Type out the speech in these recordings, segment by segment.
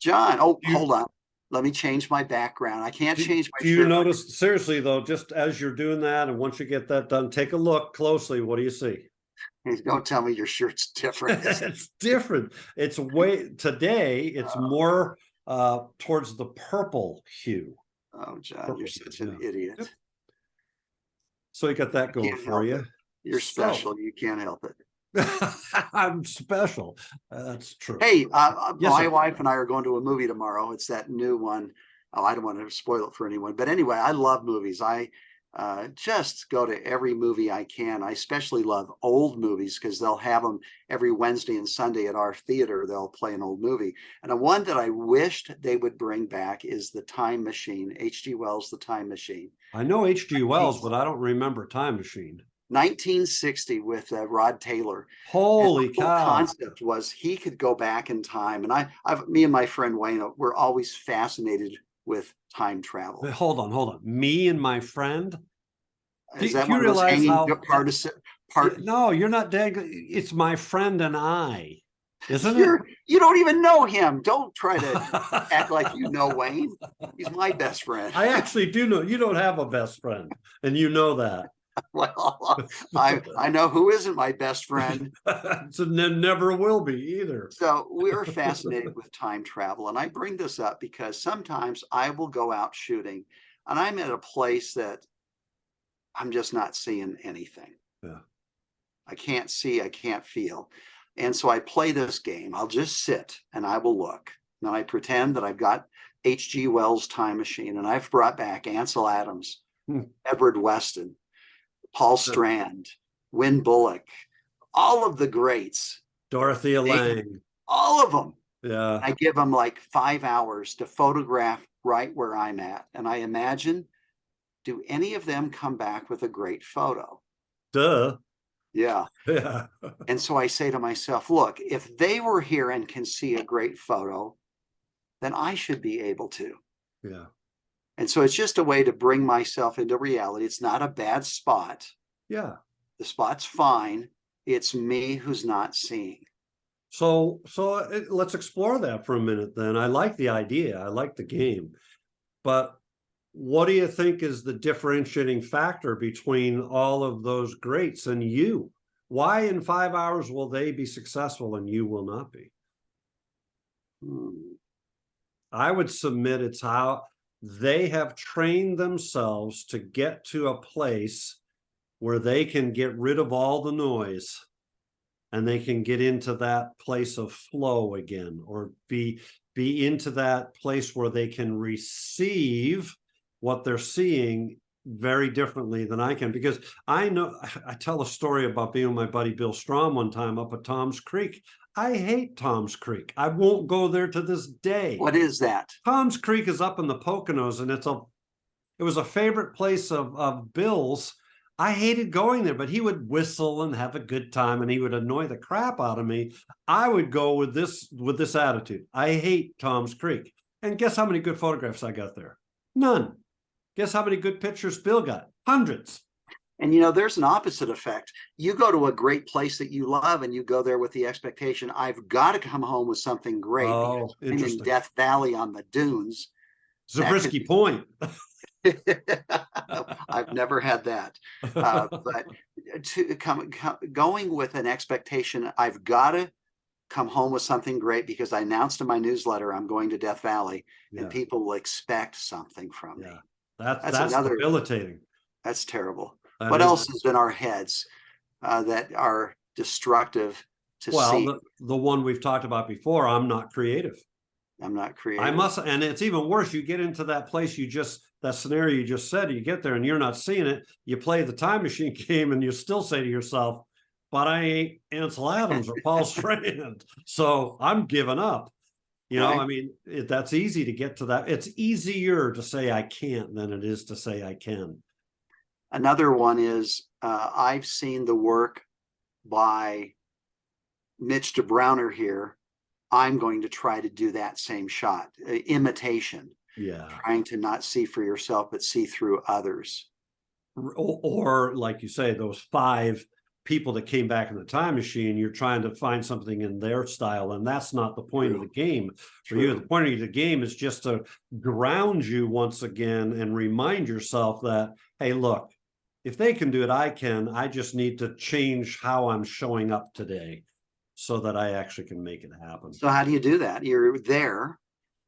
John, oh, Do you, hold on. Let me change my background. I can't change my do you shirt. notice, seriously though, just as you're doing that, and once you get that done, take a look closely. What do you see? Don't tell me your shirt's different. It's different. It's way today, it's more towards the purple hue. Oh, John, you're Purple hue, such an yeah. idiot. Yep. So you got that going Can't for help you. it. You're So special. You can't help it. I'm special. That's true. Hey, Yes, my sir. wife and I are going to a movie tomorrow. It's that new one. Oh, I don't want to spoil it for anyone, but anyway, I love movies. I just go to every movie I can. I especially love old movies because they'll have them every Wednesday and Sunday at our theater. They'll play an old movie. And the one that I wished they would bring back is The Time Machine, H.G. Wells' The Time Machine. I know H.G. Wells, but I don't remember Time Machine. 1960 with Rod Taylor. And Holy the whole cow. concept was he could go back in time. And me and my friend Wayne, we're always fascinated with time travel. Hold on. Me and my friend. Is Do that you one of those realize hanging how part? no, you're not dang. It's my friend and I, isn't it? You don't even know him. Don't try to act like you know Wayne. He's my best friend. I actually do know you don't have a best friend, and you know that. Well, I know who isn't my best friend. So never will be either. So we're fascinated with time travel. And I bring this up because sometimes I will go out shooting and I'm at a place that I'm just not seeing anything. Yeah. I can't see, I can't feel. And so I play this game. I'll just sit and I will look. And I pretend that I've got H.G. Wells' Time Machine and I've brought back Ansel Adams, Edward Weston, Paul Strand, Win Bullock, all of the greats. Dorothea Lange. All of them. Yeah. I give them like 5 hours to photograph right where I'm at. And I imagine, do any of them come back with a great photo? Duh. Yeah. Yeah. And so I say to myself, look, if they were here and can see a great photo, then I should be able to. Yeah. And so it's just a way to bring myself into reality. It's not a bad spot. Yeah. The spot's fine. It's me who's not seeing. So let's explore that for a minute then. I like the idea. I like the game. But what do you think is the differentiating factor between all of those greats and you? Why in 5 hours will they be successful and you will not be? I would submit it's how they have trained themselves to get to a place where they can get rid of all the noise and they can get into that place of flow again, or be into that place where they can receive what they're seeing very differently than I can. Because I know, I tell a story about being with my buddy Bill Strom one time up at Tom's Creek. I hate Tom's Creek. I won't go there to this day. What is that? Tom's Creek is up in the Poconos, and it was a favorite place of Bill's. I hated going there, but he would whistle and have a good time, and he would annoy the crap out of me. I would go with this attitude. I hate Tom's Creek. And guess how many good photographs I got there? None. Guess how many good pictures Bill got? Hundreds. And there's an opposite effect. You go to a great place that you love and you go there with the expectation, I've got to come home with something great. Oh, interesting. I'm in Death Valley on the dunes. Zabriskie Point. I've never had that. But going with an expectation, I've got to come home with something great because I announced in my newsletter I'm going to Death Valley, and people will expect something from me. That's another debilitating. That's terrible. What else is in our heads that are destructive to see? Well, the one we've talked about before, I'm not creative. I'm not creative. I must, and it's even worse. You get into that place, that scenario you just said, you get there and you're not seeing it. You play the time machine game and you still say to yourself, but I ain't Ansel Adams or Paul Strand, so I'm giving up. I mean, that's easy to get to that. It's easier to say I can't than it is to say I can. Another one is I've seen the work by Mitch DeBrowner here. I'm going to try to do that same shot, imitation. Yeah. Trying to not see for yourself, but see through others. Or like you say, those 5 people that came back in the time machine, you're trying to find something in their style, and that's not the point of the game. For you, the point of the game is just to ground you once again and remind yourself that, hey, look, if they can do it, I can. I just need to change how I'm showing up today so that I actually can make it happen. So how do you do that? You're there.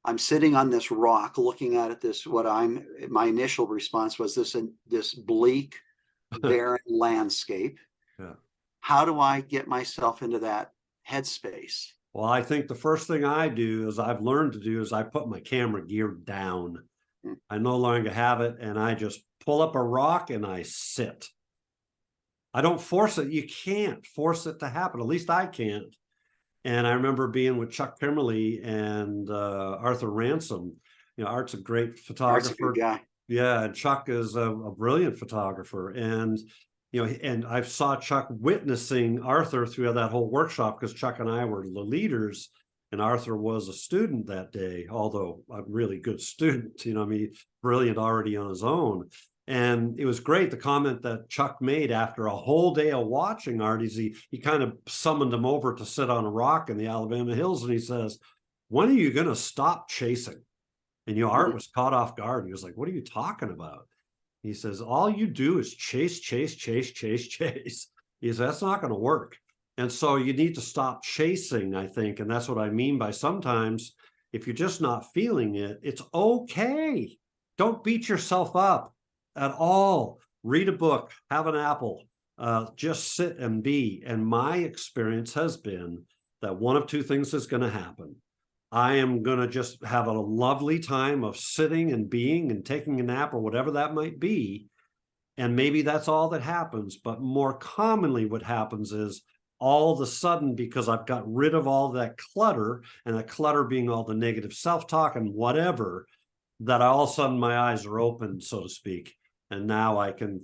I'm sitting on this rock looking at it. My initial response was this bleak, barren landscape. Yeah. How do I get myself into that headspace? Well, I think the first thing I do is I've learned to do is I put my camera gear down. I no longer have it, and I just pull up a rock and I sit. I don't force it. You can't force it to happen. At least I can't. And I remember being with Chuck Kimmerly and Arthur Ransom. You know, Art's a great photographer. Art's a good guy. Yeah, and Chuck is a brilliant photographer. And you know, and I saw Chuck witnessing Arthur through that whole workshop, because Chuck and I were the leaders, and Arthur was a student that day, although a really good student, you know, I mean, brilliant already on his own. And it was great. The comment that Chuck made after a whole day of watching Art is he kind of summoned him over to sit on a rock in the Alabama hills. And he says, when are you going to stop chasing? And, you know, Art was caught off guard. He was like, what are you talking about? He says, all you do is chase, chase, chase, chase, chase. He says, that's not going to work. And so you need to stop chasing, I think. And that's what I mean by sometimes if you're just not feeling it, it's okay. Don't beat yourself up at all. Read a book, have an apple, just sit and be. And my experience has been that one of two things is going to happen. I am going to just have a lovely time of sitting and being and taking a nap or whatever that might be. And maybe that's all that happens. But more commonly, what happens is all of a sudden, because I've got rid of all that clutter, and that clutter being all the negative self-talk and whatever, that all of a sudden my eyes are open, so to speak. And now I can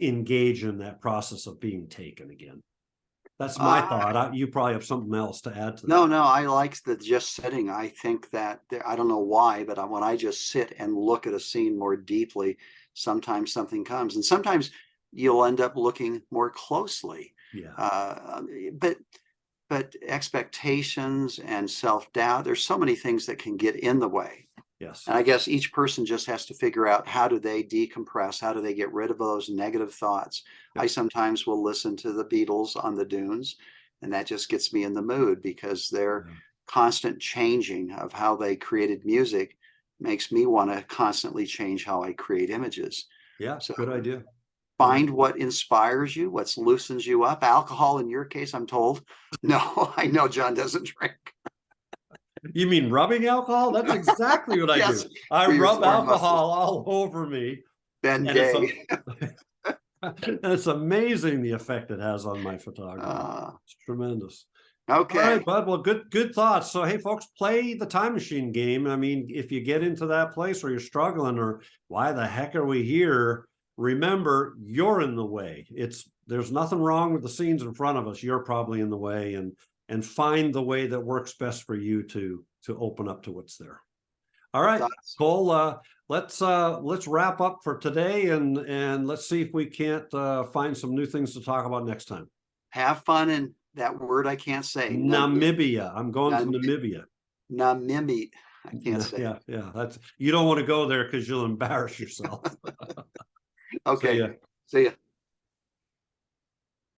engage in that process of being taken again. That's my thought. You probably have something else to add to that. No, I like the just sitting. I think that I don't know why, but when I just sit and look at a scene more deeply, sometimes something comes, and sometimes you'll end up looking more closely. Yeah. But expectations and self-doubt, there's so many things that can get in the way. Yes. And I guess each person just has to figure out, how do they decompress? How do they get rid of those negative thoughts? Yep. I sometimes will listen to the Beatles on the dunes, and that just gets me in the mood, because their constant changing of how they created music makes me want to constantly change how I create images. Yeah, so good idea. Find what inspires you, what loosens you up. Alcohol in your case, I'm told. No, I know John doesn't drink. You mean rubbing alcohol? That's exactly what I do. I rub alcohol all over me. Ben Gay. It's amazing the effect it has on my photography. It's tremendous. Okay. All right, bud. Well, good thoughts. So, hey, folks, play the time machine game. I mean, if you get into that place where you're struggling, or why the heck are we here? Remember, you're in the way. There's nothing wrong with the scenes in front of us. You're probably in the way, and find the way that works best for you to open up to what's there. All right, Cole, let's wrap up for today, and let's see if we can't find some new things to talk about next time. Have fun in that word I can't say. Namibia. I'm going to Namibia. Namibia. I can't say. Yeah. You don't want to go there because you'll embarrass yourself. Okay. See ya.